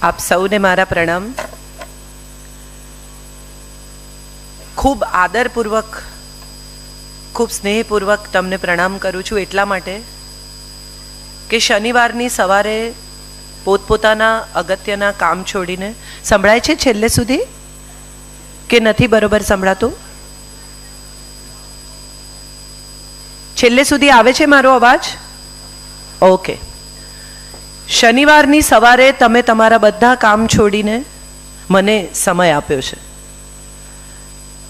આપ સૌને મારા પ્રણામ. ખૂબ આદરપૂર્વક, ખૂબ સ્નેહપૂર્વક તમને પ્રણામ કરું છું એટલા માટે કે શનિવારની સવારે પોતપોતાના અગત્યના કામ છોડીને, સંભળાય છે છેલ્લે સુધી કે નથી બરોબર સંભળાતું? છેલ્લે સુધી આવે છે મારો અવાજ? ઓકે. શનિવારની સવારે તમે તમારા બધા કામ છોડીને મને સમય આપ્યો છે.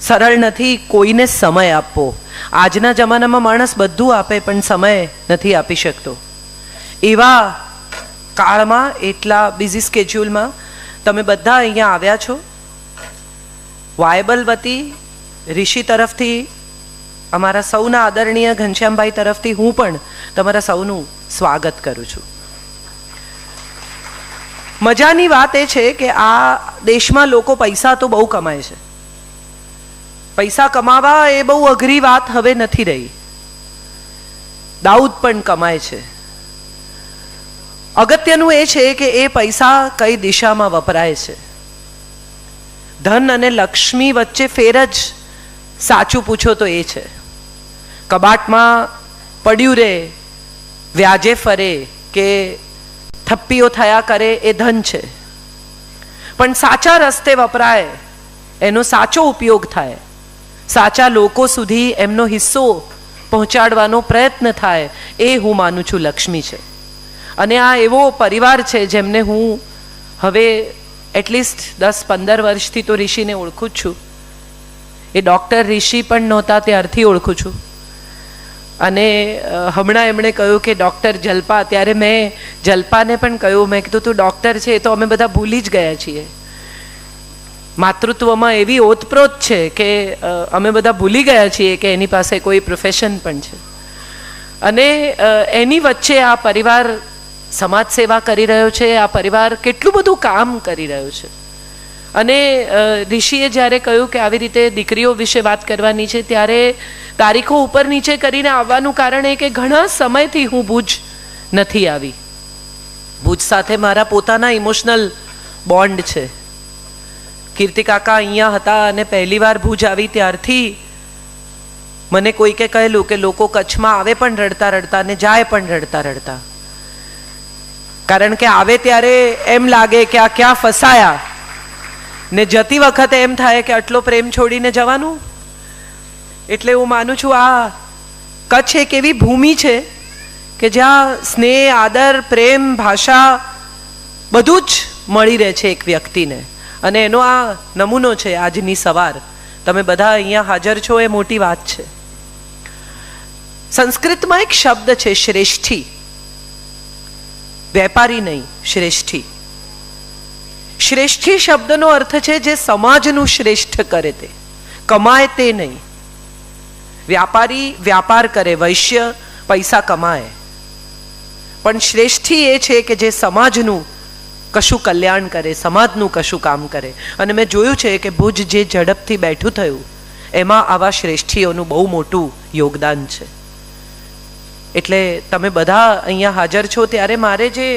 સરળ નથી કોઈને સમય આપવો. આજના જમાનામાં માણસ બધું આપે પણ સમય નથી આપી શકતો. એવા કાળમાં, એટલા બિઝી સ્કેડ્યુલમાં તમે બધા અહીંયા આવ્યા છો. વાયબલ વતી ઋષિ તરફથી, અમારા સૌના આદરણીય ઘનશ્યામભાઈ તરફથી હું પણ તમારા સૌનું સ્વાગત કરું છું. મજાની વાત એ છે કે આ દેશમાં લોકો પૈસા તો બહુ કમાય છે. પૈસા કમાવા એ બહુ અઘરી વાત હવે નથી રહી. દાઉદ પણ કમાય છે. અગત્યનું એ છે કે એ પૈસા કઈ દિશામાં વપરાય છે. ધન અને લક્ષ્મી વચ્ચે ફેર જ સાચું પૂછો તો એ છે. કબાટમાં પડ્યું રે, વ્યાજે ફરે કે થપ્પીઓ થયા કરે એ ધન છે, પણ સાચા રસ્તે વપરાય, એનો સાચો ઉપયોગ થાય, સાચા લોકો સુધી એમનો હિસ્સો પહોંચાડવાનો પ્રયત્ન થાય, એ હું માનું છું લક્ષ્મી છે. અને આ એવો પરિવાર છે જેમને હું હવે એટલીસ્ટ 10-15 વર્ષથી તો ઋષિને ઓળખું જ છું. એ ડૉક્ટર ઋષિ પણ નહોતા ત્યારથી ઓળખું છું. અને હમણાં એમણે કહ્યું કે ડૉક્ટર જલ્પા, ત્યારે મેં જલ્પાને પણ કહ્યું, મેં કીધું તું ડૉક્ટર છે એ તો અમે બધા ભૂલી જ ગયા છીએ. માતૃત્વમાં એવી ઓતપ્રોત છે કે અમે બધા ભૂલી ગયા છીએ કે એની પાસે કોઈ પ્રોફેશન પણ છે. અને એની વચ્ચે આ પરિવાર સમાજ સેવા કરી રહ્યો છે. આ પરિવાર કેટલું બધું કામ કરી રહ્યો છે. અને ઋષિએ જ્યારે કહ્યું કે આવી રીતે દીકરીઓ વિશે વાત કરવાની છે, ત્યારે તારીખો ઉપર નીચે કરીને આવવાનું કારણ એ કે ઘણા સમયથી હું ભુજ નથી આવી. ભુજ સાથે મારા પોતાના ઇમોશનલ બોન્ડ છે. કીર્તિ કાકા અહીંયા હતા અને પહેલી વાર ભુજ આવી ત્યારથી મને કોઈકે કહેલું કે લોકો કચ્છમાં આવે પણ રડતા રડતા ને જાય પણ રડતા રડતા. કારણ કે આવે ત્યારે એમ લાગે કે આ ક્યાં ફસાયા, ને જતી વખતે એમ થાય કે આટલો પ્રેમ છોડીને જવાનું. એટલે હું માનું છું આ કચ્છ એક એવી ભૂમિ છે કે જ્યાં સ્નેહ, આદર, પ્રેમ, ભાષા બધું જ મળી રહે છે એક વ્યક્તિને. અને એનો આ નમૂનો છે આજની સવાર. તમે બધા અહીંયા હાજર છો એ મોટી વાત છે. સંસ્કૃતમાં એક શબ્દ છે શ્રેષ્ઠી. વેપારી નહીં, શ્રેષ્ઠી. શ્રેષ્ઠી શબ્દનો અર્થ છે જે સમાજનું શ્રેષ્ઠ કરે તે, કમાય તે નહીં. વ્યાપારી વ્યાપાર કરે, વૈશ્ય પૈસા કમાય, પણ શ્રેષ્ઠી એ છે કે જે સમાજનું કશું કલ્યાણ કરે, સમાજનું કશું કામ કરે. અને મેં જોયું છે કે ભુજ જે ઝડપથી બેઠું થયું એમાં આવા શ્રેષ્ઠીઓનું બહુ મોટું યોગદાન છે. એટલે તમે બધા અહીંયા હાજર છો ત્યારે મારે જે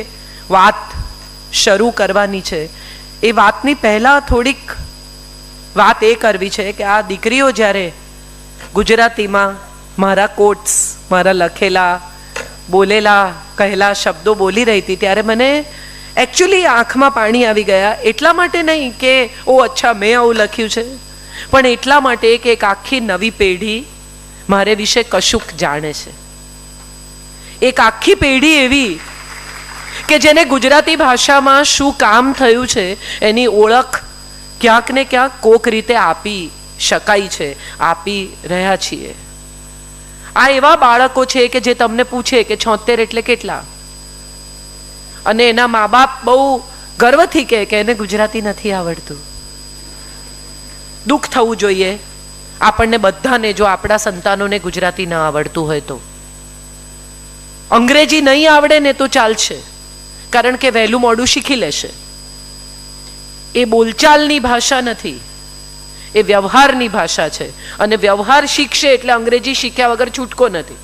વાત શરૂ કરવાની છે એ વાતની પહેલાં થોડીક વાત એ કરવી છે કે આ દીકરીઓ જ્યારે ગુજરાતીમાં મારા કોટ્સ, મારા લખેલા, બોલેલા, કહેલા શબ્દો બોલી રહી હતી ત્યારે મને એકચ્યુઅલી આંખમાં પાણી આવી ગયા. એટલા માટે નહીં કે ઓ અચ્છા મેં આવું લખ્યું છે, પણ એટલા માટે કે એક આખી નવી પેઢી મારે વિશે કશુંક જાણે છે. એક આખી પેઢી એવી કે જેને ગુજરાતી ભાષામાં શું કામ થયું છે એની ઓળખ ક્યાંક ને ક્યાંક કોક રીતે આપી શકાય છે, આપી રહ્યા છીએ. આ એવા બાળકો છે કે જે તમને પૂછે કે 76 એટલે કેટલા, અને એના મા બાપ બહુ ગર્વથી કહે કે એને ગુજરાતી નથી આવડતું. દુઃખ થવું જોઈએ આપણને બધાને જો આપણા સંતાનોને ગુજરાતી ન આવડતું હોય તો. અંગ્રેજી નહીં આવડે ને તો ચાલશે, કારણ કે વહેલું મોડું શીખી લેશે. એ બોલચાલની ભાષા નથી, એ વ્યવહારની ભાષા છે. અને વ્યવહાર શીખશે એટલે અંગ્રેજી શીખ્યા વગર છૂટકો નથી.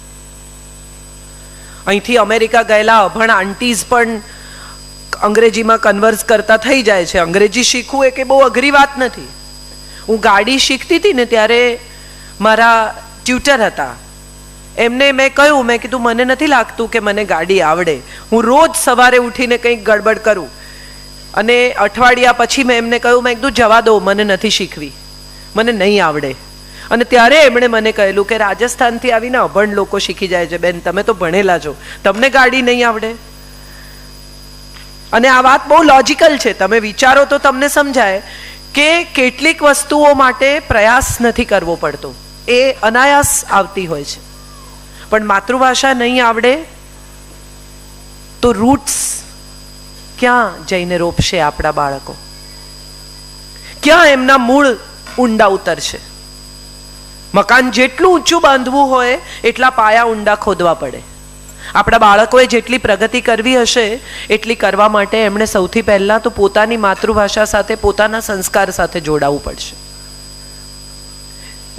અહીંથી અમેરિકા ગયેલા અભણ આંટીઝ પણ અંગ્રેજીમાં કન્વર્સ કરતા થઈ જાય છે. અંગ્રેજી શીખવું એ કે બહુ અઘરી વાત નથી. હું ગાડી શીખતી હતી ને ત્યારે મારા ટ્યુટર હતા, એમને મેં કહ્યું, મેં કીધું મને નથી લાગતું કે મને ગાડી આવડે. હું રોજ સવારે ઉઠીને કંઈક ગડબડ કરું અને અઠવાડિયા પછી મેં એમને કહ્યું, મેં કીધું જવા દો, મને નથી શીખવી, મને નહીં આવડે. અને ત્યારે એમણે મને કહેલું કે રાજસ્થાનથી આવીને અભણ લોકો શીખી જાય છે. બેન, તમે તો ભણેલા છો, તમને ગાડી નહીં આવડે? અને આ વાત બહુ લોજિકલ છે. તમે વિચારો તો તમને સમજાય કે કેટલીક વસ્તુઓ માટે પ્રયાસ નથી કરવો પડતો, એ અનાયાસ આવતી હોય છે. પણ માતૃભાષા નહીં આવડે તો રૂટ્સ ક્યાં જઈને રોપશે આપણા બાળકો? ક્યાં એમના મૂળ ઊંડા ઉતરશે? મકાન જેટલું ઊંચું બાંધવું હોય એટલા પાયા ઊંડા ખોદવા પડે. આપણા બાળકોએ જેટલી પ્રગતિ કરવી હશે એટલી કરવા માટે એમણે સૌથી પહેલા તો પોતાની માતૃભાષા સાથે, પોતાના સંસ્કાર સાથે જોડાવવું પડશે.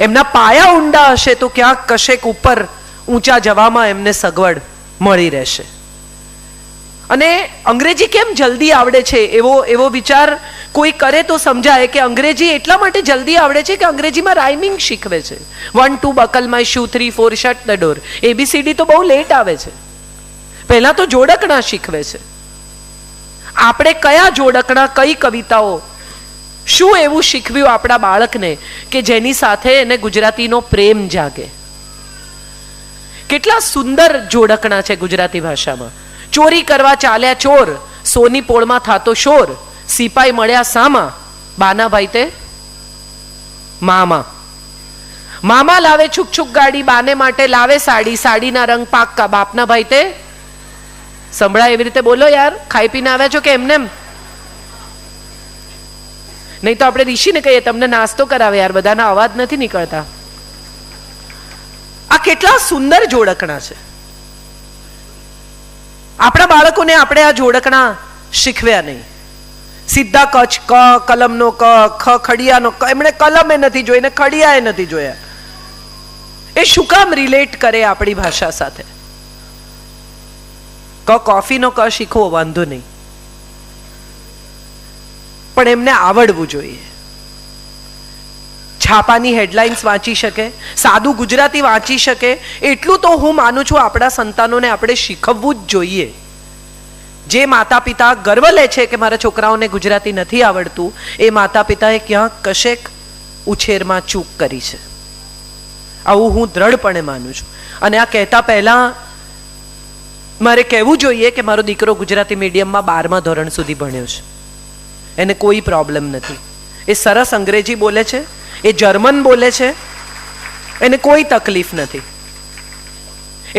એમના પાયા ઊંડા હશે તો ક્યાંક કશેક ઉપર ઊંચા જવામાં એમને સગવડ મળી રહેશે. અને અંગ્રેજી કેમ જલ્દી આવડે છે એવો વિચાર કોઈ કરે તો સમજાય કે અંગ્રેજી એટલા માટે જલ્દી આવડે છે કે અંગ્રેજીમાં રાઇમિંગ શીખવે છે. 1 2 buckle my shoe, 3 4 shirt the door. ABCD તો બહુ લેટ આવે છે. પહેલા તો જોડકણા શીખવે છે. આપણે કયા જોડકણા, કઈ કવિતાઓ, શું એવું શીખવ્યું આપણા બાળકને કે જેની સાથે એને ગુજરાતીનો પ્રેમ જાગે? કેટલા સુંદર જોડકણા છે ગુજરાતી ભાષામાં. ચોરી કરવા ચાલ્યા ચોર, સોની પોળમાં થાતો શોર, સિપાઈ મળ્યા સામા, બાના ભાઈ તે મામા. મામા લાવે છુક છુક ગાડી, બાને માટે લાવે સાડી, સાડીના રંગ પાક્કા, બાપના ભાઈ તે સંભળાય એવી રીતે બોલો યાર. ખાઈ પીને આવ્યા છો કે એમને? નહીં તો આપણે ઋષિને કહીએ તમને નાસ્તો કરાવે યાર, બધાના અવાજ નથી નીકળતા. આ કેટલા સુંદર જોડકણા છે. આપણા બાળકોને આપણે આ જોડકણા શીખવ્યા નહીં. સીધા કચ્છ, ક કલમનો ક, ખ ખડિયાનો ક. એમણે કલમે નથી જોઈ ને ખડિયાએ નથી જોયા. એ શું કામ રિલેટ કરે આપણી ભાષા સાથે? ક કોફીનો ક શીખવો વાંધો નહીં, પણ એમને આવડવું જોઈએ. છાપાની હેડલાઇન્સ વાંચી શકે, સાદું ગુજરાતી વાંચી શકે, એટલું તો હું માનું છું આપણા સંતાનોને આપણે શીખવવું જ જોઈએ. જે માતા પિતા ગર્વ લે છે કે મારા છોકરાઓને ગુજરાતી નથી આવડતું, એ માતા પિતાએ ક્યાંક કશેક ઉછેરમાં ચૂક કરી છે. આવું હું દ્રઢપણે માનું છું. અને આ કહેતા પહેલા મારે કહેવું જોઈએ કે મારો દીકરો ગુજરાતી મીડિયમમાં 12મા ધોરણ સુધી ભણ્યો છે. એને કોઈ પ્રોબ્લેમ નથી. એ સરસ અંગ્રેજી બોલે છે, એ જર્મન બોલે છે, એને કોઈ તકલીફ નથી.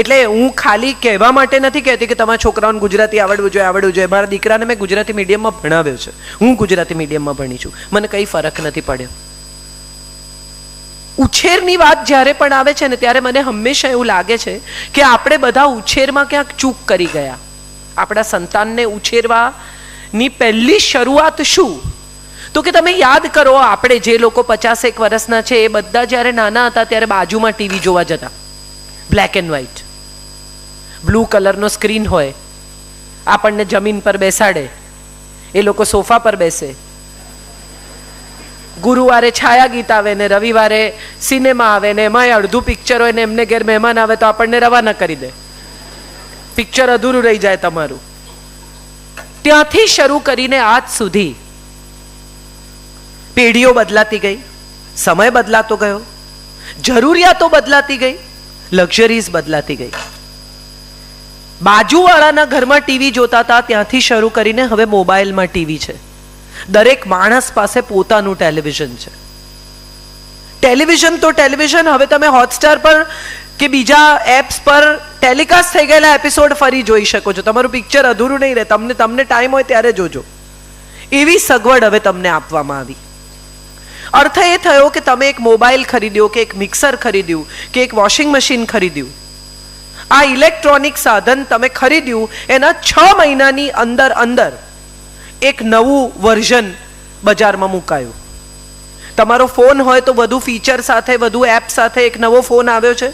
એટલે હું ખાલી કહેવા માટે નથી કહેતી કે તમારા છોકરાઓને ગુજરાતી આવડવું જોઈએ. મારા દીકરાને મેં ગુજરાતી મીડિયમમાં ભણાવ્યો છે. હું ગુજરાતી મીડિયમમાં ભણી છું, મને કંઈ ફરક નથી પડ્યો. ઉછેરની વાત જ્યારે પણ આવે છે ને ત્યારે મને હંમેશા એવું લાગે છે કે આપણે બધા ઉછેરમાં ક્યાંક ચૂક કરી ગયા. આપણા સંતાનને ઉછેરવાની પહેલી શરૂઆત શું? તો કે તમે યાદ કરો, આપણે જે લોકો 50 વર્ષના છે એ બધા જ્યારે નાના હતા ત્યારે બાજુમાં ટીવી જોવા જતા. બ્લેક એન્ડ વ્હાઇટ, બ્લુ કલરનો સ્ક્રીન હોય, આપણને જમીન પર બેસાડે, એ લોકો સોફા પર બેસે. ગુરુવારે છાયા ગીત આવે ને રવિવારે સિનેમા આવે ને એમાં અડધું પિક્ચર હોય ને એમને ઘેર મહેમાન આવે તો આપણને રવાના કરી દે. પિક્ચર અધૂરું રહી જાય તમારું. ત્યાંથી શરૂ કરીને આજ સુધી પેઢીઓ બદલાતી ગઈ, સમય બદલાતો ગયો, જરૂરિયાતો બદલાતી ગઈ, લક્ઝરીઝ બદલાતી ગઈ. બાજુવાળાના ઘરમાં ટીવી જોતા હતા ત્યાંથી શરૂ કરીને હવે મોબાઈલમાં ટીવી છે. દરેક માણસ પાસે પોતાનું ટેલિવિઝન છે. ટેલિવિઝન તો ટેલિવિઝન, હવે તમે હોટસ્ટાર પર કે બીજા એપ્સ પર ટેલિકાસ્ટ થઈ ગયેલા એપિસોડ ફરી જોઈ શકો છો. તમારું પિક્ચર અધૂરું નહીં રહે, તમને ટાઈમ હોય ત્યારે જોજો. એવી સગવડ હવે તમને આપવામાં આવી. અર્થ એ થયો કે તમે એક મોબાઈલ ખરીદ્યો, કે એક મિક્સર ખરીદ્યું, કે એક વોશિંગ મશીન ખરીદ્યું. આ ઇલેક્ટ્રોનિક સાધન તમે ખરીદ્યું, એના 6 મહિનાની અંદર એક નવું વર્ઝન બજારમાં મુકાયું. તમારો ફોન હોય તો વધુ ફીચર સાથે, વધુ એપ સાથે એક નવો ફોન આવ્યો છે,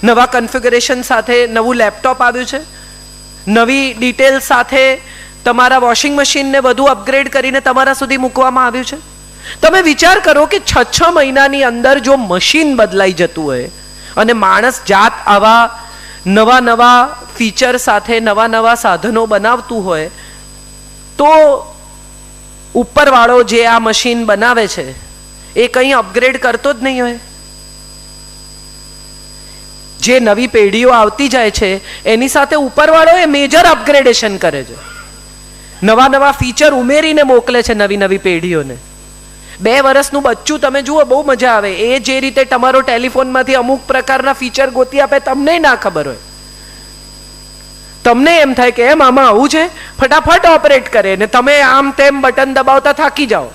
નવા કન્ફિગરેશન સાથે નવું લેપટોપ આવ્યું છે, નવી ડિટેલ સાથે તમારા વોશિંગ મશીનને વધુ અપગ્રેડ કરીને તમારા સુધી મૂકવામાં આવ્યું છે. તમે વિચાર કરો કે 6 મહિનાની અંદર જો મશીન બદલાઈ જતું હોય અને માણસ જાત આવા નવા નવા ફીચર સાથે નવા નવા સાધનો બનાવતું હોય, તો ઉપરવાળો જે આ મશીન બનાવે છે એ કંઈ અપગ્રેડ કરતો જ નહીં હોય. જે નવી પેઢીઓ આવતી જાય છે એની સાથે ઉપરવાળો એ મેજર અપગ્રેડેશન કરે છે, નવા નવા ફીચર ઉમેરીને મોકલે છે નવી નવી પેઢીઓને. 2 વર્ષનું બચ્ચું તમે જુઓ, બહુ મજા આવે. એ જે રીતે તમારો ટેલિફોનમાંથી અમુક પ્રકારના ફીચર ગોતી આપે તમને ના ખબર હોય, તમને એમ થાય કે એમ આમાં આવું છે, ફટાફટ ઓપરેટ કરે ને તમે આમ તેમ બટન દબાવતા થાકી જાઓ.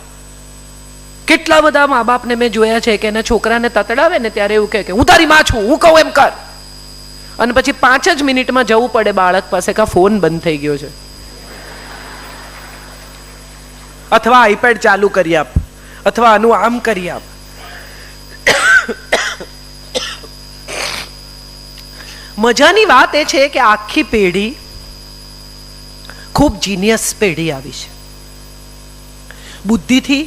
કેટલા બધા મા બાપને મેં જોયા છે કે એના છોકરાને તતડાવે ને ત્યારે એવું કહે કે હું તારી માં છું, હું કહું એમ કર, અને પછી 5 જ મિનિટમાં જવું પડે બાળક પાસે કે ફોન બંધ થઈ ગયો છે, અથવા આઈપેડ ચાલુ કરી આપ, અથવા આનું આમ કરી આપ. મજાની વાત એ છે કે આખી પેઢી ખૂબ જીનિયસ પેઢી આવી છે, બુદ્ધિથી,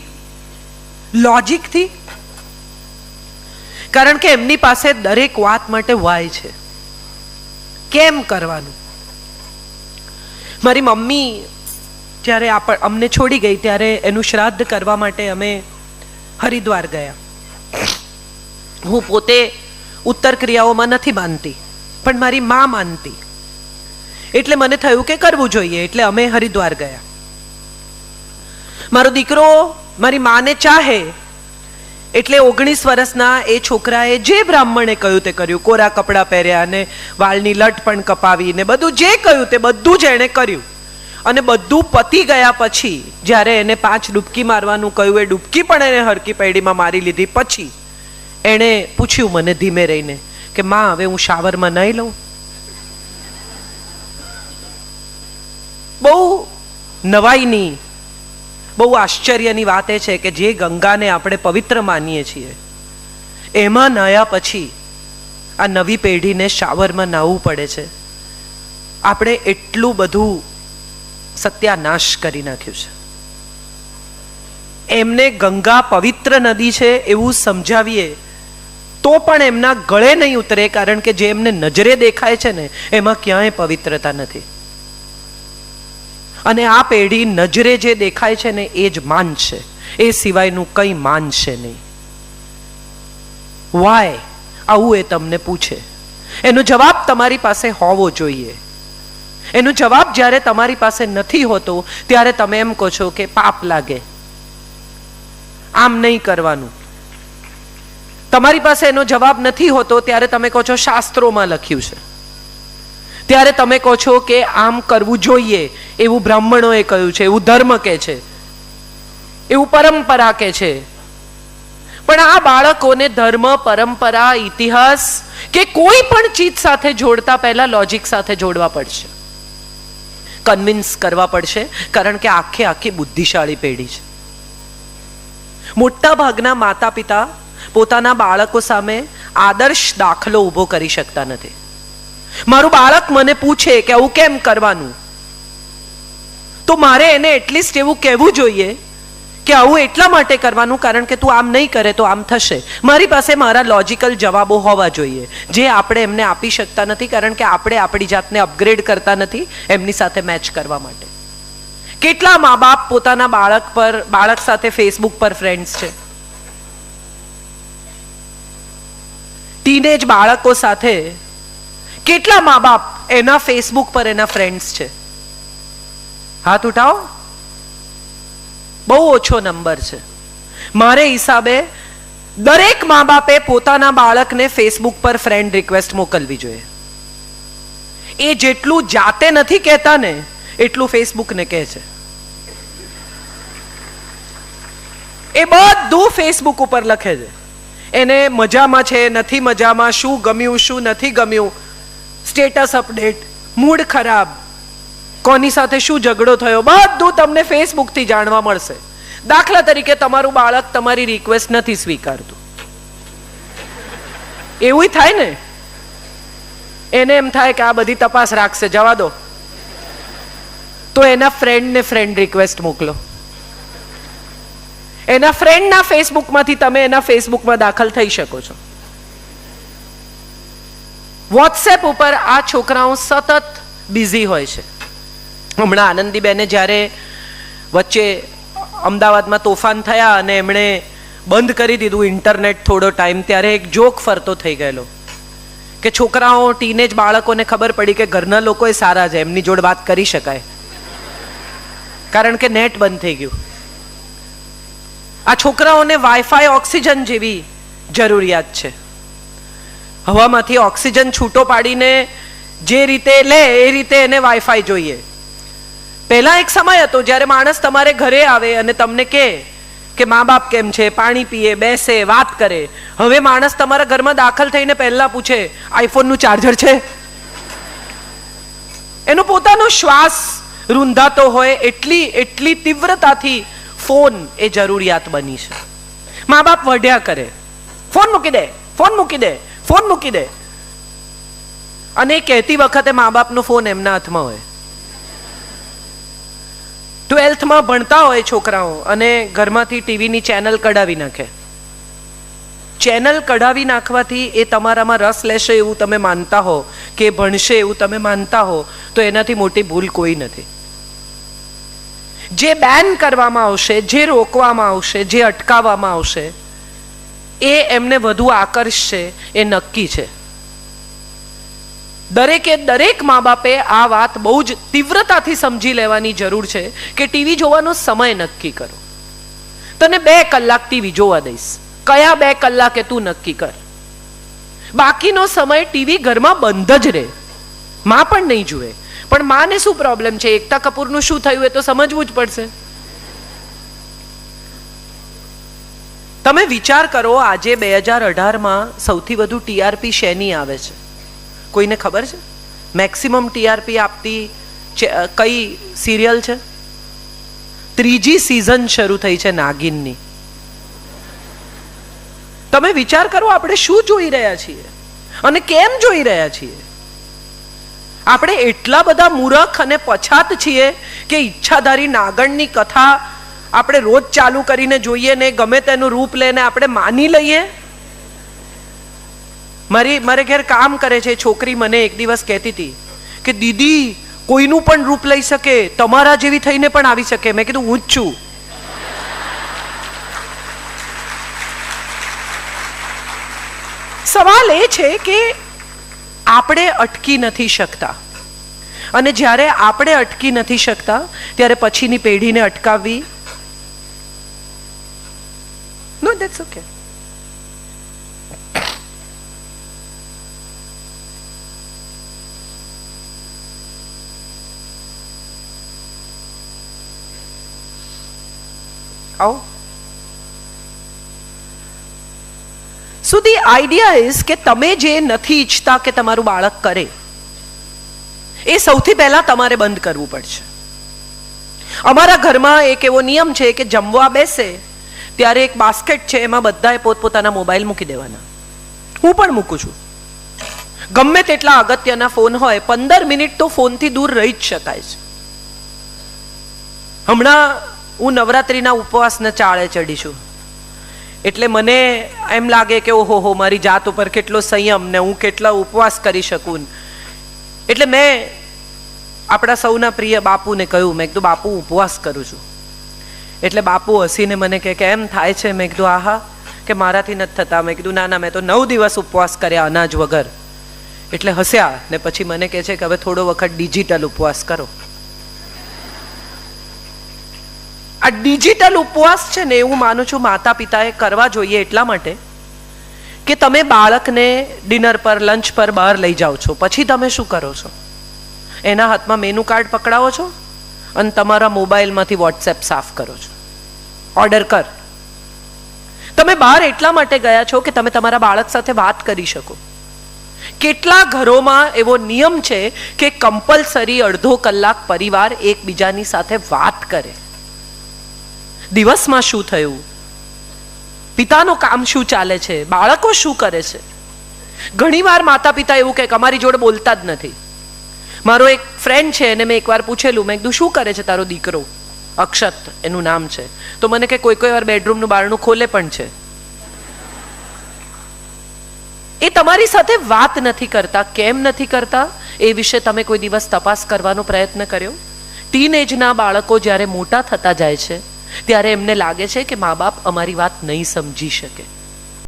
લોજિકથી, કારણ કે એમની પાસે દરેક વાત માટે વાય છે, કેમ કરવાનું. મારી મમ્મી જ્યારે અમને છોડી ગઈ ત્યારે એનું શ્રાદ્ધ કરવા માટે અમે હરિદ્વાર ગયા. હું પોતે ઉત્તર ક્રિયાઓમાં નથી માનતી, પણ મારી મા માનતી, એટલે મને થયું કે કરવું જોઈએ, એટલે અમે હરિદ્વાર ગયા. મારો દીકરો મારી માને ચાહે એટલે 19 વર્ષના એ છોકરાએ જે બ્રાહ્મણે કહ્યું તે કર્યું. કોરા કપડાં પહેર્યા અને વાળની લટ પણ કપાવી ને બધું જે કહ્યું તે બધું જ એણે કર્યું. અને બધું પતી ગયા પછી જ્યારે એને 5 ડૂબકી મારવાનું કહ્યું, એ ડૂબકી પણ એને હરકી પેઢીમાં મારી લીધી. પછી એણે પૂછ્યું મને ધીમે રહીને કે માં હવે હું શાવરમાં નહીં લઉં. બહુ નવાઈની, બહુ આશ્ચર્યની વાત એ છે કે જે ગંગાને આપણે પવિત્ર માનીએ છીએ એમાં નાહ્યા પછી આ નવી પેઢીને શાવરમાં નાહવું પડે છે. આપણે એટલું બધું સત્યાનાશ કરી નાખ્યું છે. એમને ગંગા પવિત્ર નદી છે એવું સમજાવીએ તો પણ એમના ગળે નહીં ઉતરે, કારણ કે જે એમને નજરે દેખાય છે ને એમાં ક્યાંય પવિત્રતા નથી. અને આ પેઢી નજરે જે દેખાય છે ને એ જ માનશે, એ સિવાયનું કંઈ માનશે નહીં. વાય આવું એ તમને પૂછે, એનો જવાબ તમારી પાસે હોવો જોઈએ. એનો જવાબ જ્યારે તમારી પાસે નથી હોતો ત્યારે તમે એમ કહો છો કે પાપ લાગે, આમ નહીં કરવાનું. તમારી પાસે એનો જવાબ નથી હોતો ત્યારે તમે કહો છો શાસ્ત્રોમાં લખ્યું છે, ત્યારે તમે કહો છો કે આમ કરવું જોઈએ, એવું બ્રાહ્મણોએ કહ્યું છે, એવું ધર્મ કહે છે, એવું પરંપરા કહે છે. પણ આ બાળકોને ધર્મ, પરંપરા, ઇતિહાસ કે કોઈ પણ ચીજ સાથે જોડતા પહેલા લોજિક સાથે જોડવા પડશે, કન્વિન્સ કરવા પડશે, કારણ કે આખી બુદ્ધિશાળી પેઢી છે. મોટા ભાગના માતા પિતા પોતાના બાળકો સામે આદર્શ દાખલો ઊભો કરી શકતા નથી. મારું બાળક મને પૂછે કે આવું કેમ કરવાનું, તો મારે એને એટલીસ્ટ એવું કહેવું જોઈએ કે આવું એટલા માટે કરવાનું કારણ કે તું આમ નહીં કરે તો આમ થશે. મારી પાસે મારા લોજિકલ જવાબો હોવા જોઈએ, જે આપણે એમને આપી શકતા નથી, કારણ કે આપણે આપણી જાતને અપગ્રેડ કરતા નથી એમની સાથે મેચ કરવા માટે. કેટલા મા બાપ પોતાના બાળક સાથે ફેસબુક પર ફ્રેન્ડ્સ છે, ટીનેજ બાળકો સાથે કેટલા મા બાપ એના ફેસબુક પર એના ફ્રેન્ડ્સ છે? હાથ ઉઠાવો. બહુ ઓછો નંબર છે. મારે હિસાબે દરેક મા બાપે પોતાના બાળકને ફેસબુક પર ફ્રેન્ડ રિક્વેસ્ટ મોકલવી જોઈએ. એ જેટલું જાતે નથી કહેતા ને એટલું ફેસબુકને કહે છે. એ બધું ફેસબુક ઉપર લખે છે. એને મજામાં છે, નથી મજામાં, શું ગમ્યું, શું નથી ગમ્યું, સ્ટેટસ અપડેટ, મૂડ ખરાબ, કોની સાથે શું ઝઘડો થયો, બધું તમને ફેસબુકથી જાણવા મળશે. દાખલા તરીકે તમારું બાળક તમારી રિક્વેસ્ટ નથી સ્વીકારતું, એવું થાય ને, એને એમ થાય કે આ બધી તપાસ રાખશે, જવા દો. તો એના ફ્રેન્ડને ફ્રેન્ડ રિક્વેસ્ટ મોકલો. એના ફ્રેન્ડના ફેસબુકમાંથી તમે એના ફેસબુકમાં દાખલ થઈ શકો છો. વોટ્સએપ ઉપર આ છોકરાઓ સતત બિઝી હોય છે. હમણાં આનંદીબેને જ્યારે વચ્ચે અમદાવાદમાં તોફાન થયા અને એમણે બંધ કરી દીધું ઇન્ટરનેટ થોડો ટાઈમ, ત્યારે એક જોક ફરતો થઈ ગયેલો કે છોકરાઓ ટીનેજ બાળકોને ખબર પડી કે ઘરના લોકો એ સારા છે, એમની જોડે વાત કરી શકાય, કારણ કે નેટ બંધ થઈ ગયું. આ છોકરાઓને વાઈફાઈ ઓક્સિજન જેવી જરૂરિયાત છે. હવામાંથી ઓક્સિજન છૂટો પાડીને જે રીતે લે એ રીતે એને વાઈફાઈ જોઈએ. પહેલા એક સમય હતો જ્યારે માણસ તમારે ઘરે આવે અને તમને કહે કે મા બાપ કેમ છે, પાણી પીએ, બેસે, વાત કરે. હવે માણસ તમારા ઘરમાં દાખલ થઈને પહેલા પૂછે આઈફોનનું ચાર્જર છે. એનો પોતાનો શ્વાસ રૂંધાતો હોય એટલી તીવ્રતાથી ફોન એ જરૂરિયાત બની છે. મા બાપ વઢ્યા કરે, ફોન મૂકી દે, ફોન મૂકી દે, ફોન મૂકી દે. અને કહેતી વખતે મા બાપનો ફોન એમના હાથમાં હોય. 12th ભણતા હોય છોકરાઓ અને ઘરમાંથી ટીવીની ચેનલ કઢાવી નાખે. ચેનલ કઢાવી નાખવાથી એ તમારામાં રસ લેશે એવું તમે માનતા હો કે ભણશે એવું તમે માનતા હો તો એનાથી મોટી ભૂલ કોઈ નથી. જે બેન કરવામાં આવશે, જે રોકવામાં આવશે, જે અટકાવવામાં આવશે એ એમને વધુ આકર્ષશે એ નક્કી છે. દરેક મા બાપે આ વાત બહુ જ તીવ્રતાથી સમજી લેવાની જરૂર છે કે ટીવી જોવાનો સમય નક્કી કરો. તને 2 કલાક ટીવી જોવા દઈશ, કયા 2 કલાકે તું નક્કી કર. બાકીનો સમય ટીવી ઘરમાં બંધ જ રહે, માં પણ નહીં જુએ. પણ માને શું પ્રોબ્લેમ છે? એકતા કપૂરનું શું થયું એ તો સમજવું જ પડશે. તમે વિચાર કરો, આજે 2018માં સૌથી વધુ ટીઆરપી શેની આવે છે? કોઈને ખબર છે? મેક્સિમમ ટીઆરપી આપતી કઈ સિરિયલ છે? 3જી સિઝન શરૂ થઈ છે નાગિનની. તમે વિચાર કરો, આપણે શું જોઈ રહ્યા છીએ અને કેમ જોઈ રહ્યા છીએ? આપણે એટલા બધા મૂર્ખ અને પછાત છીએ કે ઈચ્છાધારી નાગણની કથા આપણે રોજ ચાલુ કરીને જોઈએ ને ગમે તેનું રૂપ લઈને આપણે માની લઈએ. મારે ઘેર કામ કરે છે છોકરી, મને એક દિવસ કહેતી હતી કે દીદી કોઈનું પણ રૂપ લઈ શકે, તમારા જેવી થઈને પણ આવી શકે. મેં કીધું હું જ છું. સવાલ એ છે કે આપણે અટકી નથી શકતા, અને જ્યારે આપણે અટકી નથી શકતા ત્યારે પછીની પેઢીને અટકાવવી. નો, ધેટ્સ ઓકે. આવો. So the idea is કે તમે જે નથી ઈચ્છતા કે તમારું બાળક કરે એ સૌથી પહેલા તમારે બંધ કરવું પડશે. અમારા ઘરમાં એક એવો નિયમ છે કે જમવા બેસે ત્યારે એક બાસ્કેટ છે, એમાં બધાએ પોતપોતાના મોબાઈલ મૂકી દેવાના. હું પણ મૂકું છું. ગમે તેટલા અગત્યના ફોન હોય, 15 મિનિટ તો ફોનથી દૂર રહી જ શકાય છે. હમણાં હું નવરાત્રિના ઉપવાસને ચાળે ચડી છું, એટલે મને એમ લાગે કે ઓહો મારી જાત ઉપર કેટલો સંયમ ને હું કેટલા ઉપવાસ કરી શકું. એટલે મેં આપણા સૌના પ્રિય બાપુને કહ્યું, મેં કીધું બાપુ ઉપવાસ કરું છું. એટલે બાપુ હસીને મને કહે કે એમ થાય છે? મેં કીધું આહા, કે મારાથી નથી થતા. મેં કીધું ના મેં તો 9 દિવસ ઉપવાસ કર્યા અનાજ વગર. એટલે હસ્યા ને પછી મને કહે છે કે હવે થોડો વખત ડિજિટલ ઉપવાસ કરો. આ ડિજિટલ ઉપવાસ છે ને, એવું માનું છું માતા પિતાએ કરવા જોઈએ, એટલા માટે કે તમે બાળકને ડિનર પર, લંચ પર બહાર લઈ જાઓ છો, પછી તમે શું કરો છો? એના હાથમાં મેનુ કાર્ડ પકડાવો છો અને તમારા મોબાઈલમાંથી વોટ્સએપ સાફ કરો છો. ઓર્ડર કર. તમે બહાર એટલા માટે ગયા છો કે તમે તમારા બાળક સાથે વાત કરી શકો. કેટલા ઘરોમાં એવો નિયમ છે કે કમ્પલસરી અડધો કલાક પરિવાર એકબીજાની સાથે વાત કરે. દિવસમાં શું થયું, પિતાનું કામ શું ચાલે છે, બાળકો શું કરે છે. ઘણીવાર માતા પિતા એવું કહે કે અમારી જોડે બોલતા જ નથી. મારો એક ફ્રેન્ડ છે, એને મેં એકવાર પૂછેલું, મેં કીધું શું કરે છે તારો દીકરો? અક્ષત એનું નામ છે. તો મને કે કોઈ વાર બેડરૂમનું બારણું ખોલે પણ છે. એ તમારી સાથે વાત નથી કરતા. કેમ નથી કરતા એ વિશે તમે કોઈ દિવસ તપાસ કરવાનો પ્રયત્ન કર્યો? ટીનેજના બાળકો જ્યારે મોટા થતા જાય છે ત્યારે એમને લાગે છે કે મા બાપ અમારી વાત નહીં સમજી શકે.